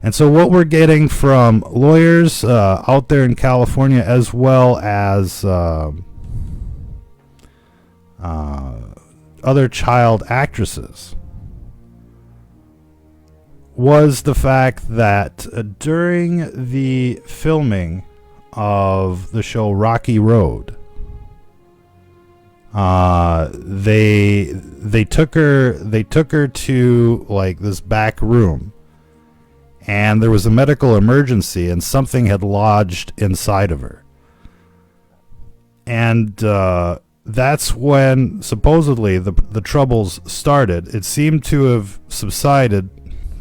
And so what we're getting from lawyers out there in California, as well as other child actresses, was the fact that during the filming of the show Rocky Road, they took her to like this back room, and there was a medical emergency, and something had lodged inside of her, and that's when supposedly the troubles started. It seemed to have subsided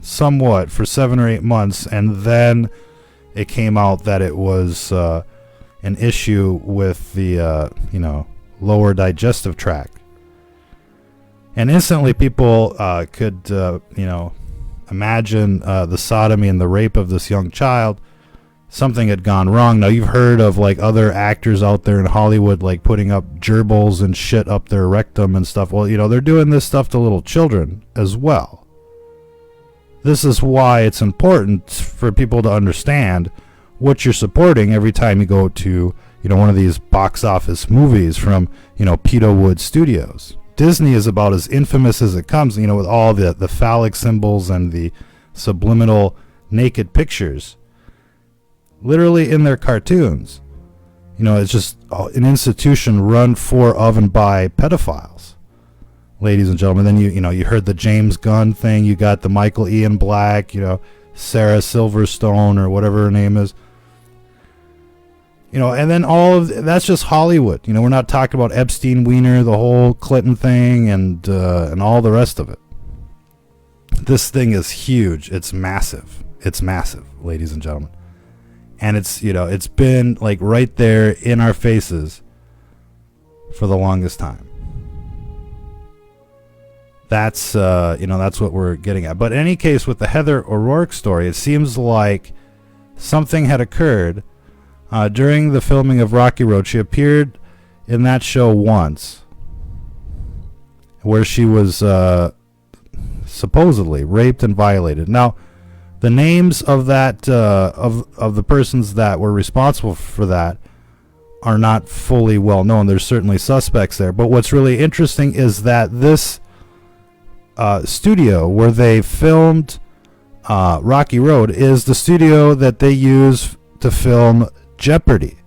somewhat for 7 or 8 months, and then it came out that it was an issue with the lower digestive tract. And instantly people could imagine the sodomy and the rape of this young child. Something had gone wrong. Now, you've heard of like other actors out there in Hollywood like putting up gerbils and shit up their rectum and stuff. Well, they're doing this stuff to little children as well. This is why it's important for people to understand what you're supporting every time you go to one of these box office movies from Peter Wood Studios. Disney is about as infamous as it comes, with all the phallic symbols and the subliminal naked pictures literally in their cartoons. It's just an institution run for, of, and by pedophiles, ladies and gentlemen. Then you heard the James Gunn thing. You got the Michael Ian Black, Sarah Silverstone or whatever her name is. And then all of that's just Hollywood. We're not talking about Epstein, Wiener, the whole Clinton thing, and all the rest of it. This thing is huge. It's massive. It's massive, ladies and gentlemen. And it's it's been like right there in our faces for the longest time. That's that's what we're getting at. But in any case, with the Heather O'Rourke story, it seems like something had occurred during the filming of Rocky Road. She appeared in that show once, where she was supposedly raped and violated. Now, the names of that of the persons that were responsible for that are not fully well known. There's certainly suspects there, but what's really interesting is that this studio where they filmed Rocky Road is the studio that they use to film Jeopardy.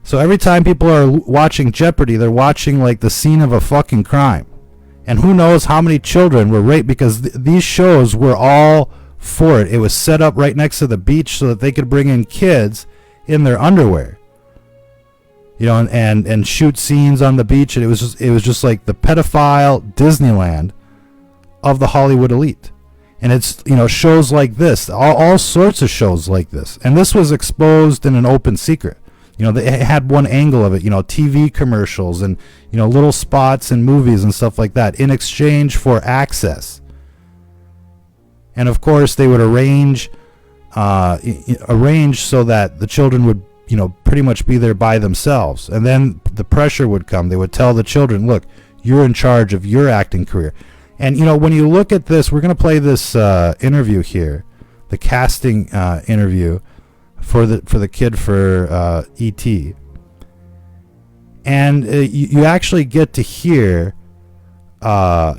So every time people are watching Jeopardy, they're watching like the scene of a fucking crime. And who knows how many children were raped, because these shows were all for it. It was set up right next to the beach so that they could bring in kids in their underwear. And shoot scenes on the beach, and it was just like the pedophile Disneyland of the Hollywood elite. And it's shows like this, all sorts of shows like this, and this was exposed in an open secret. They had one angle of it, TV commercials and little spots in movies and stuff like that in exchange for access. And of course they would arrange so that the children would pretty much be there by themselves, and then the pressure would come. They would tell the children, look, you're in charge of your acting career. And when you look at this, we're going to play this interview here, the casting interview for the kid for E.T. And you actually get to hear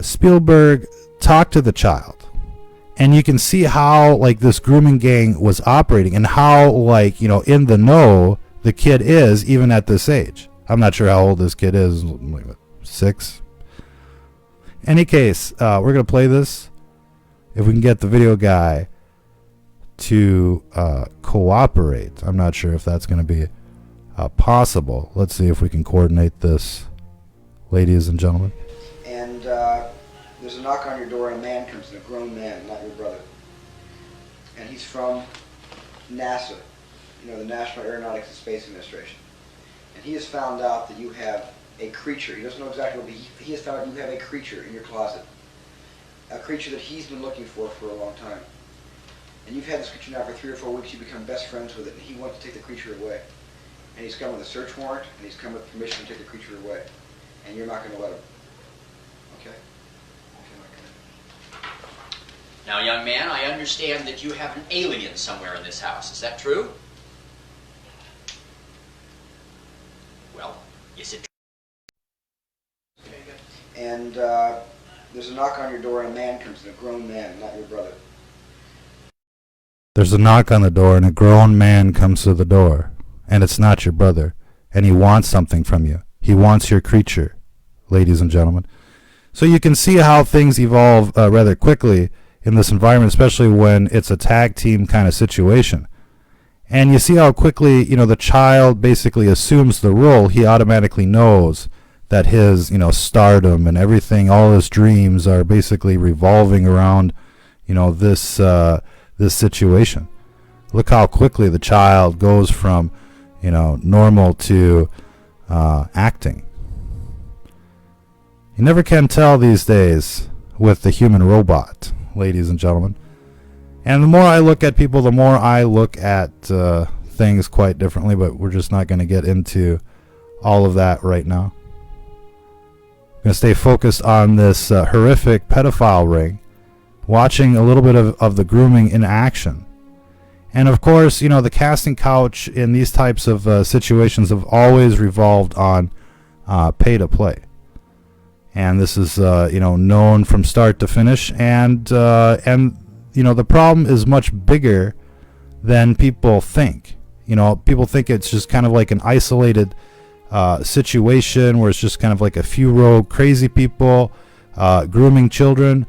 Spielberg talk to the child, and you can see how like this grooming gang was operating, and how like in the know the kid is even at this age. I'm not sure how old this kid is, like 6. Any case, we're going to play this. If we can get the video guy to cooperate. I'm not sure if that's going to be possible. Let's see if we can coordinate this, ladies and gentlemen. And there's a knock on your door, and a man comes in, a grown man, not your brother. And he's from NASA, the National Aeronautics and Space Administration. And he has found out that you have a creature. He doesn't know exactly what, but he has found out you have a creature in your closet. A creature that he's been looking for a long time. And you've had this creature now for 3 or 4 weeks. You've become best friends with it, and he wants to take the creature away. And he's come with a search warrant, and he's come with permission to take the creature away. And you're not going to let him. Okay? Now, young man, I understand that you have an alien somewhere in this house. Is that true? Well, is it true? And there's a knock on your door and a man comes in, a grown man, not your brother. There's a knock on the door and a grown man comes to the door, and it's not your brother, and he wants something from you. He wants your creature, ladies and gentlemen. So you can see how things evolve rather quickly in this environment, especially when it's a tag team kind of situation. And you see how quickly, the child basically assumes the role. He automatically knows that his, stardom and everything, all his dreams are basically revolving around, this situation. Look how quickly the child goes from, normal to acting. You never can tell these days with the human robot, ladies and gentlemen. And the more I look at people, the more I look at things quite differently, but we're just not going to get into all of that right now. I'm going to stay focused on this horrific pedophile ring, watching a little bit of the grooming in action. And of course, the casting couch in these types of situations have always revolved on pay to play. And this is, known from start to finish. And the problem is much bigger than people think. People think it's just kind of like an isolated situation where it's just kind of like a few rogue crazy people grooming children.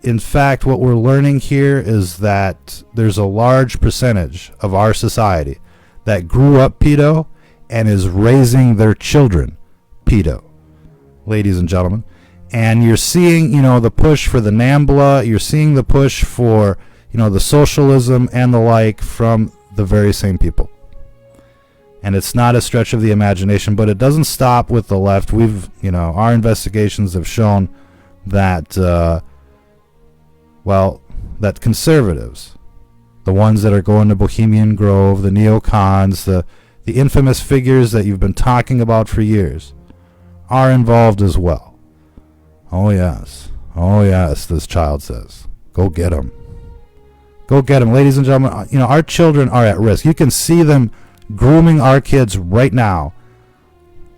In fact, what we're learning here is that there's a large percentage of our society that grew up pedo and is raising their children pedo, ladies and gentlemen. And you're seeing, the push for the NAMBLA, you're seeing the push for, the socialism and the like from the very same people. And it's not a stretch of the imagination, but it doesn't stop with the left. Our investigations have shown that, that conservatives, the ones that are going to Bohemian Grove, the neocons, the infamous figures that you've been talking about for years, are involved as well. Oh yes, this child says. Go get them. Go get them, ladies and gentlemen. Our children are at risk. You can see them grooming our kids right now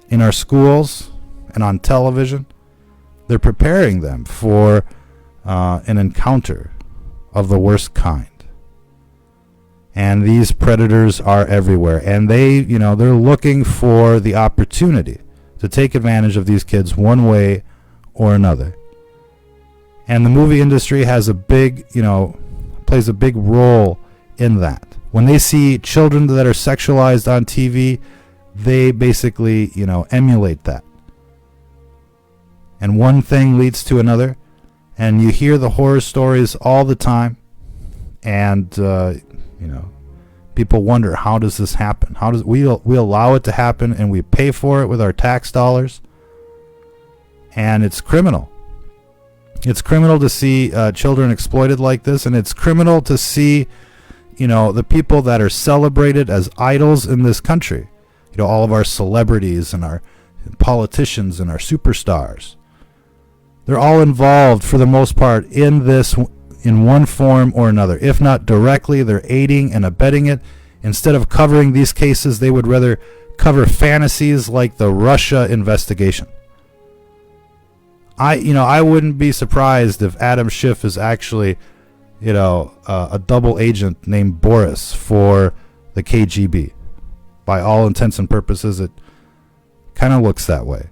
in our schools and on television. They're preparing them for an encounter of the worst kind. And these predators are everywhere. And they're looking for the opportunity to take advantage of these kids one way or another. And the movie industry has plays a big role in that. When they see children that are sexualized on TV, they basically, emulate that. And one thing leads to another. And you hear the horror stories all the time. And, people wonder, how does this happen? How does we allow it to happen, and we pay for it with our tax dollars? And it's criminal. It's criminal to see children exploited like this, and it's criminal to see, the people that are celebrated as idols in this country. All of our celebrities and our politicians and our superstars. They're all involved, for the most part, in this in one form or another. If not directly, they're aiding and abetting it. Instead of covering these cases, they would rather cover fantasies like the Russia investigation. I wouldn't be surprised if Adam Schiff is actually, a double agent named Boris for the KGB. By all intents and purposes, it kind of looks that way.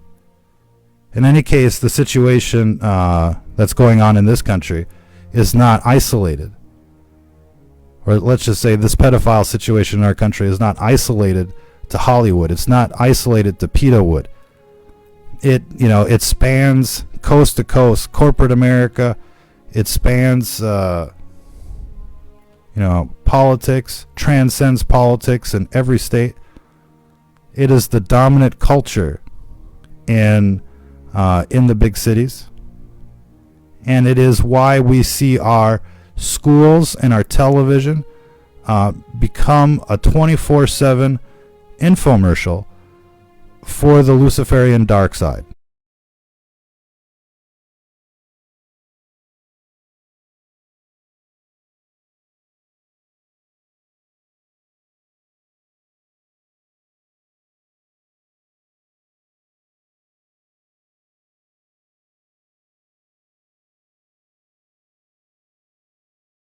In any case, the situation that's going on in this country is not isolated. Or let's just say this pedophile situation in our country is not isolated to Hollywood. It's not isolated to Pedowood. It spans coast to coast, corporate America. It spans, politics, transcends politics in every state. It is the dominant culture in the big cities. And it is why we see our schools and our television become a 24/7 infomercial for the Luciferian dark side.